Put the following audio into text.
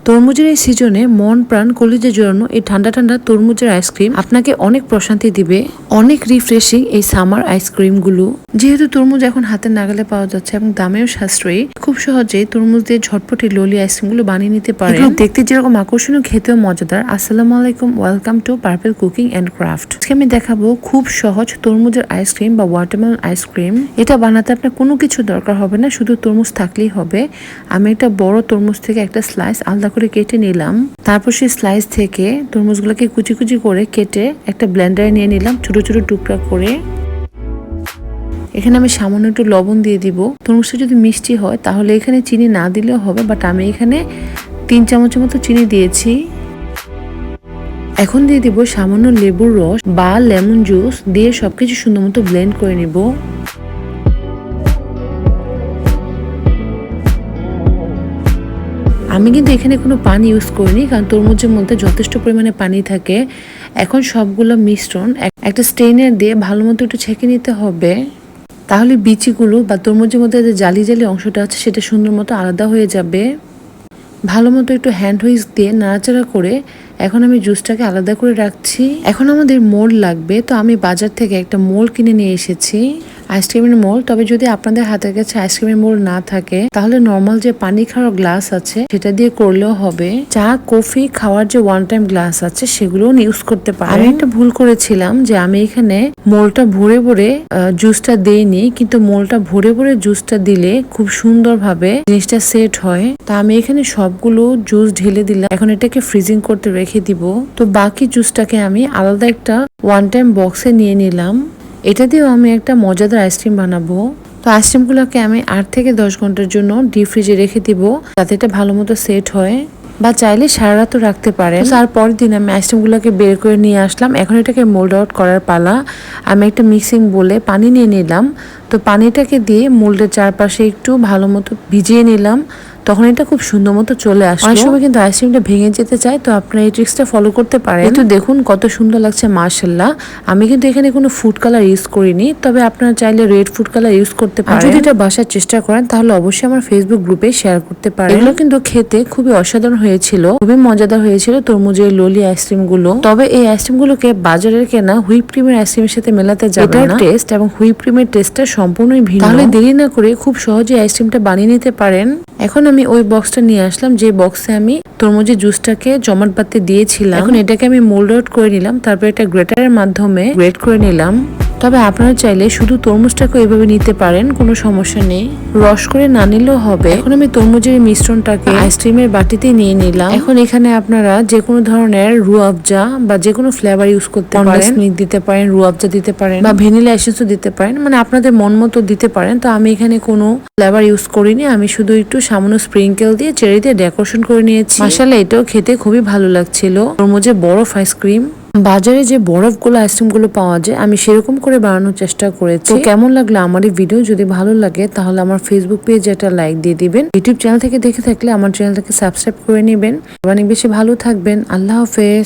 তরমুজের এই সিজনে মন প্রাণ কলিজা জোড়ানো এই ঠান্ডা ঠান্ডা তরমুজের আইসক্রিম আপনাকে অনেক প্রশান্তি দিবে, অনেক রিফ্রেশিং এই সামার আইসক্রিম গুলো। যেহেতু তরমুজ এখন হাতের নাগালে পাওয়া যাচ্ছে এবং দামেও সাশ্রয়ী, খুব সহজে তরমুজ দিয়ে ঝটপটি ললি আইসক্রিম গুলো বানিয়ে নিতে পারেন। দেখতে যেরকম আকর্ষণীয়, খেতেও মজাদার। আসসালামু আলাইকুম, welcome to purple cooking and craft. আজকে আমি দেখাবো খুব সহজ তরমুজের আইসক্রিম বা ওয়াটারমেলন আইসক্রিম। এটা বানাতে আপনার কোনো কিছু দরকার হবে না, শুধু তরমুজ থাকলেই হবে। আমি একটা বড় তরমুজ থেকে একটা স্লাইস আলাদা করে কেটে নিলাম। তারপর সেই স্লাইস থেকে তরমুজগুলোকে কুচি কুচি করে কেটে একটা ব্লেন্ডারে নিয়ে নিলাম ছোট ছোট টুকরা করে। এখানে আমি সামান্য একটু লবণ দিয়ে দিব। তরমুজটা যদি মিষ্টি হয় তাহলে এখানে চিনি না দিলেও হবে, বাট আমি এখানে 3 চামচের মতো চিনি দিয়েছি। এখন দিয়ে দিব সামান্য লেবুর রস বা লেমন জুস, দিয়ে সবকিছু সুন্দর মতো ব্লেন্ড করে নিব। আমি কিন্তু এখানে কোনো পানি ইউজ করিনি, কারণ তরমুজের মধ্যে যথেষ্ট পরিমাণে পানি থাকে। এখন সবগুলো মিশ্রণ একটা স্ট্রেনার দিয়ে ভালো মতো একটু ছেঁকে নিতে হবে, তাহলে বিচিগুলো বা তরমুজের মধ্যে যে জালি জালি অংশটা আছে সেটা সুন্দর মতো আলাদা হয়ে যাবে। ভালো মতো একটু হ্যান্ড হুইস্ক দিয়ে নাড়াচাড়া করে এখন আমি জুসটাকে আলাদা করে রাখছি। এখন আমাদের মোল্ড লাগবে, তো আমি বাজার থেকে একটা মোল্ড কিনে নিয়ে এসেছি, আইসক্রিমের মোল্ড। তবে যদি আপনাদের হাতের কাছে আইসক্রিমের মোল্ড না থাকে তাহলে নর্মাল যে পানি খাওয়ার গ্লাস আছে সেটা দিয়ে করলেও হবে। চা কফি খাওয়ার যে ওয়ান টাইম গ্লাস আছে সেগুলোও ইউজ করতে পারেন। আমি একটা ভুল করেছিলাম যে আমি এখানে মোল্ডটা ভরে ভরে জুসটা দেইনি, কিন্তু মোল্ডটা ভরে ভরে জুসটা দিলে খুব সুন্দরভাবে জিনিসটা সেট হয়। তা আমি এখানে সবগুলো জুস ঢেলে দিলাম। এখন এটাকে ফ্রিজিং করতে রেখে দিব। তো বাকি জুসটাকে আমি আলাদা একটা ওয়ান টাইম বক্সে নিয়ে নিলাম। এটা দিয়েও আমি একটা মজাদার আইসক্রিম বানাবো। তো আইসক্রিমগুলোকে আমি 8 থেকে 10 ঘন্টার জন্য ডিপ ফ্রিজে রেখে দিব, যাতে এটা ভালো মতো সেট হয়, বা চাইলে সারা রাতও রাখতে পারেন। তারপর দিন আমি আইসক্রিমগুলোকে বের করে নিয়ে আসলাম। এখন এটাকে মোল্ড আউট করার পালা। আমি একটা মিক্সিং বলে পানি নিয়ে নিলাম। তো পানিটাকে দিয়ে মোল্ডের চারপাশে একটু ভালো মতো ভিজিয়ে নিলাম, তখন এটা খুব সুন্দর মতো চলে আসে। অনেক সময় কিন্তু আইসক্রিমটা ভেঙে যেতে চায়, তো আপনারা এই ট্রিক্সটা ফলো করতে পারেন। তো দেখুন কত সুন্দর লাগছে, মাশাআল্লাহ। আমি কিন্তু এখানে কোনো ফুড কালার ইউজ করিনি, তবে আপনারা চাইলে রেড ফুড কালার ইউজ করতে পারেন। যদি এটা বাসার চেষ্টা করেন তাহলে অবশ্যই আমার ফেসবুক গ্রুপে শেয়ার করতে পারেন। এগুলো কিন্তু খেতে খুবই অসাধারণ হয়েছিল, খুবই মজাদার হয়েছিল তরমুজের ললি আইসক্রিম গুলো। তবে এই আইসক্রিম গুলোকে বাজারের কেনা হুইপ ক্রিমের আইসক্রিমের সাথে মেলাতে যাবে না। টেস্ট এবং হুইপ ক্রিমের টেস্টটা সম্পূর্ণই ভিন্ন। তাহলে দেরি না করে খুব সহজে আইসক্রিমটা বানিয়ে নিতে পারেন। এখন আমি ওই বক্সটা নিয়ে আসলাম, যে বক্সে আমি তরমুজের জুসটাকে জমাট বাঁধতে দিয়েছিলাম। এখন এটাকে আমি মোল্ড আউট করে নিলাম, তারপর এটা গ্রেটারের মাধ্যমে গ্রেট করে নিলাম। তবে আপনারা চাইলে শুধু তরমুজটাকে এইভাবে নিতে পারেন, কোনো সমস্যা নেই, রস করে না নিলেও হবে। এখন আমি তরমুজের মিশ্রণটাকে আইসক্রিমের বাটিতে নিয়ে নিলাম। এখন এখানে আপনারা যে কোনো ধরনের রুয়াবজা বা যে কোনো ফ্লেভার ইউজ করতে পারেন, মিল্ক দিতে পারেন, রুয়াবজা দিতে পারেন, বা ভ্যানিলা এসেন্সও দিতে পারেন, মানে আপনাদের মন মতো দিতে পারেন। তো আমি এখানে কোনো ফ্লেভার ইউজ করিনি, আমি শুধু একটু সামান্য স্প্রিঙ্কেল দিয়ে চেরি দিয়ে ডেকোরেশন করে নিয়েছি। মাশাআল্লাহ, এটাও খেতে খুবই ভালো লাগছিল। তরমুজের বরফ আইসক্রিম। বাজারে যে বরফগুলো আইসক্রিম গুলো পাওয়া যায় আমি সেরকম করে বানানোর চেষ্টা করেছি। তো কেমন লাগলো আমার এই ভিডিও? যদি ভালো লাগে তাহলে আমার ফেসবুক পেজে একটা লাইক দিয়ে দিবেন। ইউটিউব চ্যানেল থেকে দেখে থাকলে আমার চ্যানেলটাকে সাবস্ক্রাইব করে নেবেন। অনেক বেশি ভালো থাকবেন। আল্লাহ হাফেজ।